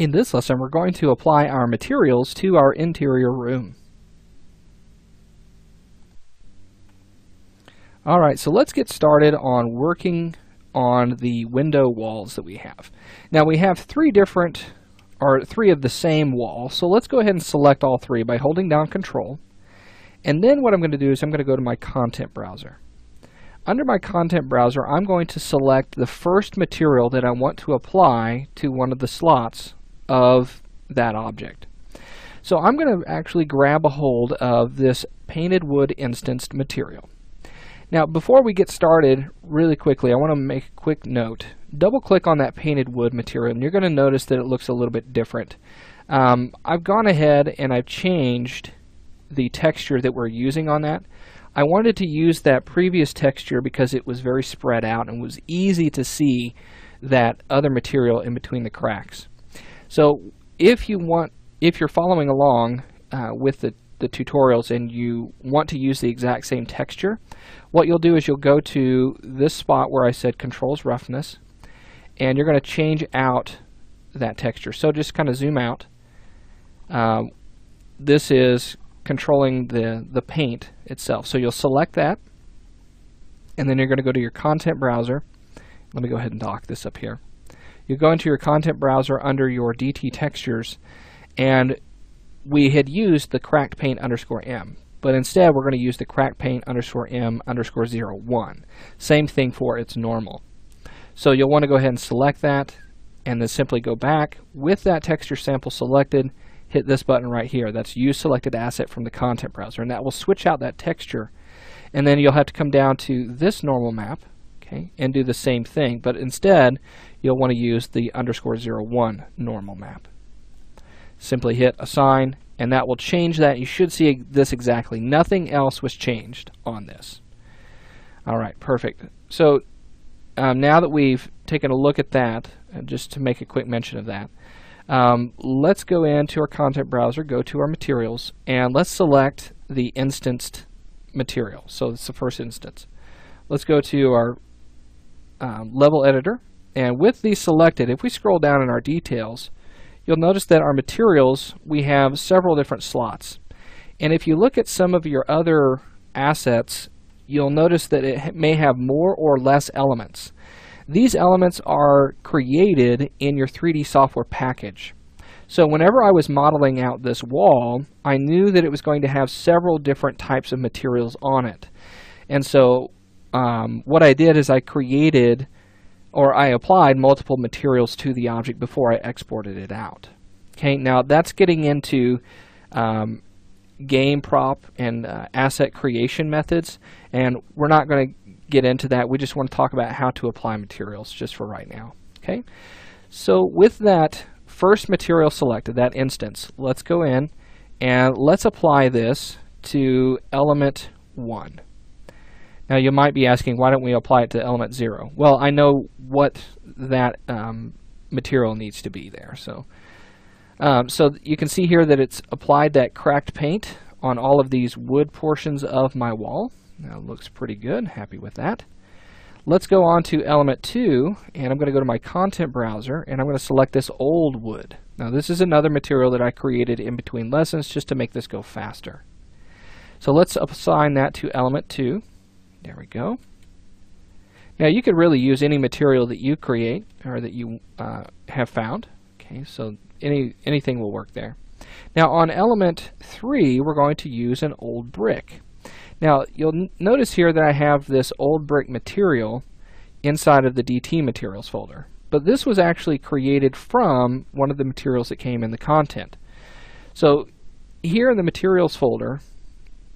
In this lesson, we're going to apply our materials to our interior room. Alright, so let's get started on working on the window walls that we have. Now we have three of the same wall, so let's go ahead and select all three by holding down Control. And then what I'm going to do is I'm going to go to my content browser. Under my content browser, I'm going to select the first material that I want to apply to one of the slots of that object. So I'm going to actually grab a hold of this painted wood instanced material. Now before we get started, really quickly, I want to make a quick note. Double click on that painted wood material and you're going to notice that it looks a little bit different. I've gone ahead and I've changed the texture that we're using on that. I wanted to use that previous texture because it was very spread out and was easy to see that other material in between the cracks. So if you're following along with the tutorials and you want to use the exact same texture, what you'll do is you'll go to this spot where I said Controls Roughness, and you're going to change out that texture. So just kind of zoom out. This is controlling the paint itself. So you'll select that, and then you're going to go to your content browser. Let me go ahead and dock this up here. You go into your content browser under your DT textures, and we had used the cracked paint _M, but instead we're going to use the cracked paint _M_01. Same thing for its normal. So you'll want to go ahead and select that, and then simply go back with that texture sample selected. Hit this button right here. That's Use Selected Asset from the content browser, and that will switch out that texture. And then you'll have to come down to this normal map, okay, and do the same thing, but instead you'll want to use the _01 normal map. Simply hit Assign, and that will change that. You should see this exactly. Nothing else was changed on this. Alright, perfect. So now that we've taken a look at that, just to make a quick mention of that, let's go into our content browser, go to our materials, and let's select the instanced material. So it's the first instance. Let's go to our level editor, and with these selected, if we scroll down in our details, you'll notice that our materials, we have several different slots. And if you look at some of your other assets, you'll notice that it may have more or less elements. These elements are created in your 3D software package. So whenever I was modeling out this wall, I knew that it was going to have several different types of materials on it. And so what I did is I applied multiple materials to the object before I exported it out. Okay, now that's getting into game prop and asset creation methods, and we're not going to get into that. We just want to talk about how to apply materials just for right now. Okay, so with that first material selected, that instance, let's go in and let's apply this to element 1. Now you might be asking, why don't we apply it to element 0? Well, I know what that material needs to be there. So you can see here that it's applied that cracked paint on all of these wood portions of my wall. Now it looks pretty good, happy with that. Let's go on to element 2, and I'm going to go to my content browser, and I'm going to select this old wood. Now this is another material that I created in between lessons just to make this go faster. So let's assign that to element 2. There we go. Now you could really use any material that you create or that you have found. Okay, so anything will work there. Now on element 3, we're going to use an old brick. Now you'll notice here that I have this old brick material inside of the DT materials folder, but this was actually created from one of the materials that came in the content. So here in the materials folder,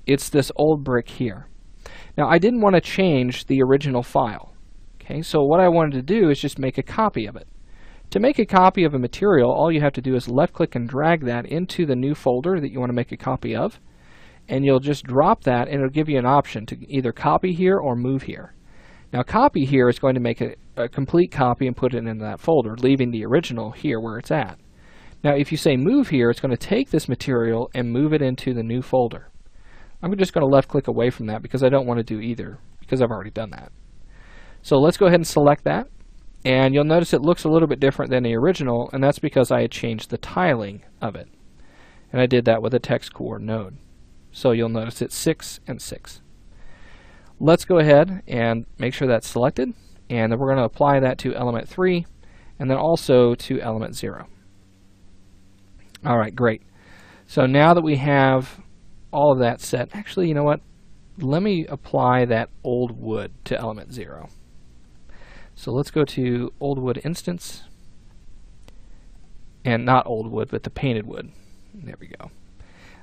it's this old brick here. Now I didn't want to change the original file. Okay, so what I wanted to do is just make a copy of it. To make a copy of a material, all you have to do is left click and drag that into the new folder that you want to make a copy of, and you'll just drop that and it'll give you an option to either copy here or move here. Now copy here is going to make a complete copy and put it in that folder, leaving the original here where it's at. Now if you say move here, it's going to take this material and move it into the new folder. I'm just going to left click away from that because I don't want to do either, because I've already done that. So let's go ahead and select that, And you'll notice it looks a little bit different than the original, and that's because I had changed the tiling of it. And I did that with a text core node. So you'll notice it's 6 and 6. Let's go ahead and make sure that's selected, and then we're going to apply that to element 3 and then also to element 0. Alright, great. So now that we have all of that set, actually, you know what? Let me apply that old wood to element 0. So let's go to old wood instance, and not old wood, but the painted wood. There we go.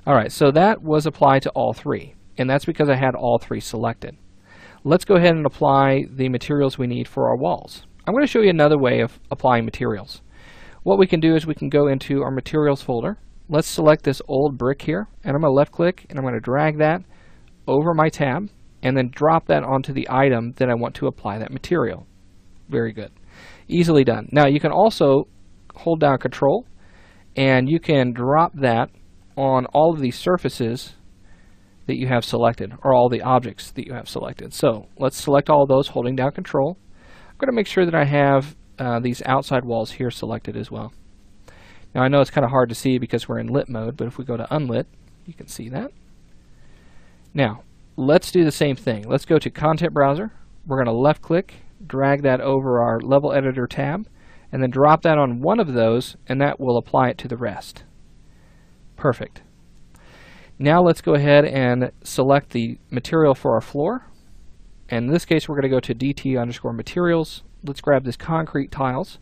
Alright, so that was applied to all 3, and that's because I had all 3 selected. Let's go ahead and apply the materials we need for our walls. I'm going to show you another way of applying materials. What we can do is we can go into our materials folder. Let's select this old brick here, and I'm going to left click and I'm going to drag that over my tab and then drop that onto the item that I want to apply that material. Very good. Easily done. Now you can also hold down Control and you can drop that on all of these surfaces that you have selected, or all the objects that you have selected. So let's select all of those holding down Control. I'm going to make sure that I have these outside walls here selected as well. Now I know it's kind of hard to see because we're in lit mode, but if we go to unlit, you can see that. Now let's do the same thing. Let's go to Content Browser. We're going to left click, drag that over our Level Editor tab, and then drop that on one of those, and that will apply it to the rest. Perfect. Now let's go ahead and select the material for our floor. And in this case, we're going to go to DT_materials. Let's grab this concrete tiles,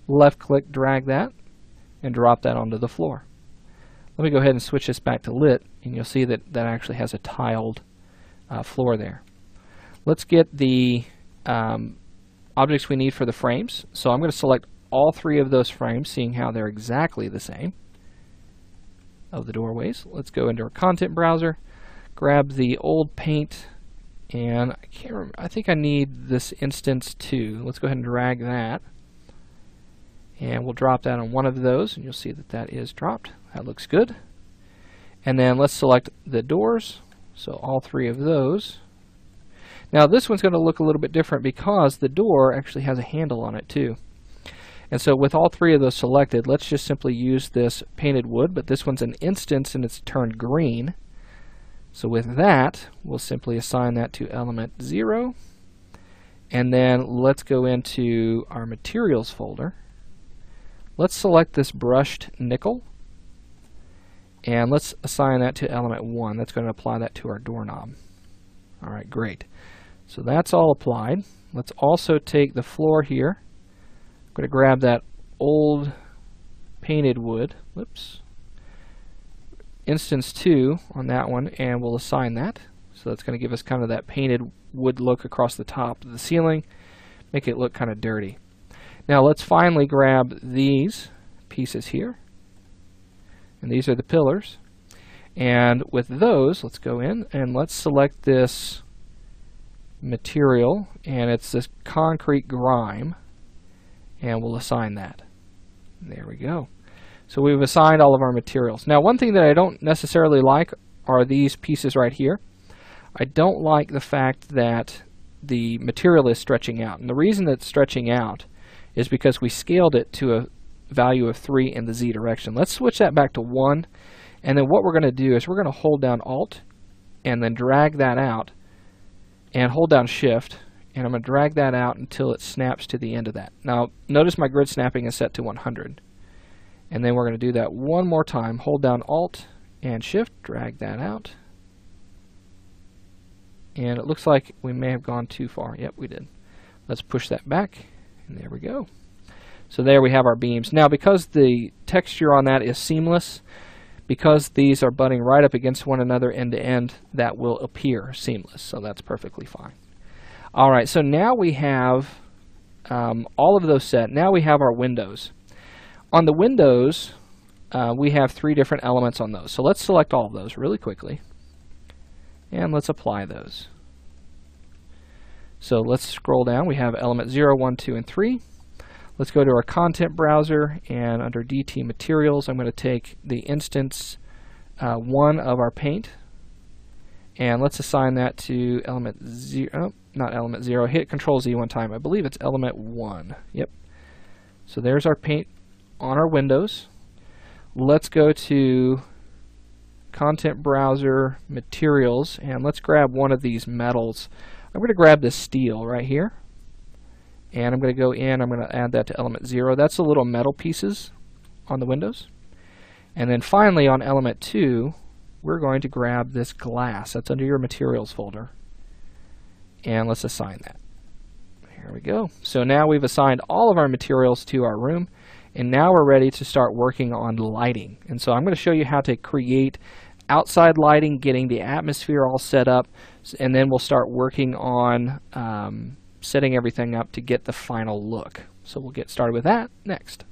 left click, drag that, and drop that onto the floor. Let me go ahead and switch this back to lit, and you'll see that that actually has a tiled floor there. Let's get the objects we need for the frames. So I'm going to select all 3 of those frames, seeing how they're exactly the same of the doorways. Let's go into our content browser, grab the old paint, and I can't remember, I think I need this instance too. Let's go ahead and drag that, and we'll drop that on one of those, and you'll see that that is dropped. That looks good. And then let's select the doors, so all 3 of those. Now this one's going to look a little bit different because the door actually has a handle on it too. And so with all 3 of those selected, let's just simply use this painted wood, but this one's an instance and it's turned green. So with that, we'll simply assign that to element 0. And then let's go into our materials folder. Let's select this brushed nickel, and let's assign that to element 1. That's going to apply that to our doorknob. Alright, great. So that's all applied. Let's also take the floor here. I'm going to grab that old painted wood, whoops, instance 2 on that one, and we'll assign that. So that's going to give us kind of that painted wood look across the top of the ceiling, make it look kind of dirty. Now let's finally grab these pieces here, and these are the pillars. And with those, let's go in and let's select this material, and it's this concrete grime, and we'll assign that. There we go. So we've assigned all of our materials. Now one thing that I don't necessarily like are these pieces right here. I don't like the fact that the material is stretching out, and the reason that it's stretching out is because we scaled it to a value of 3 in the Z direction. Let's switch that back to 1, and then what we're going to do is we're going to hold down Alt and then drag that out, and hold down Shift, and I'm going to drag that out until it snaps to the end of that. Now notice my grid snapping is set to 100, and then we're going to do that one more time. Hold down Alt and Shift, drag that out, and it looks like we may have gone too far. Yep, we did. Let's push that back, and there we go. So there we have our beams. Now because the texture on that is seamless, because these are butting right up against one another end to end, that will appear seamless, so that's perfectly fine. Alright, so now we have all of those set. Now we have our windows. On the windows, we have 3 different elements on those. So let's select all of those really quickly, and let's apply those. So let's scroll down. We have element 0, 1, 2, and 3. Let's go to our content browser, and under DT materials, I'm going to take the instance 1 of our paint, and let's assign that to element 0. Oh, not element 0, hit Control Z one time. I believe it's element 1. Yep. So there's our paint on our windows. Let's go to Content Browser, Materials, and let's grab one of these metals. I'm going to grab this steel right here, and I'm going to go in, I'm going to add that to element 0. That's the little metal pieces on the windows. And then finally on element 2, we're going to grab this glass. That's under your materials folder. And let's assign that. Here we go. So now we've assigned all of our materials to our room, and now we're ready to start working on lighting. And so I'm going to show you how to create outside lighting, getting the atmosphere all set up, and then we'll start working on setting everything up to get the final look. So we'll get started with that next.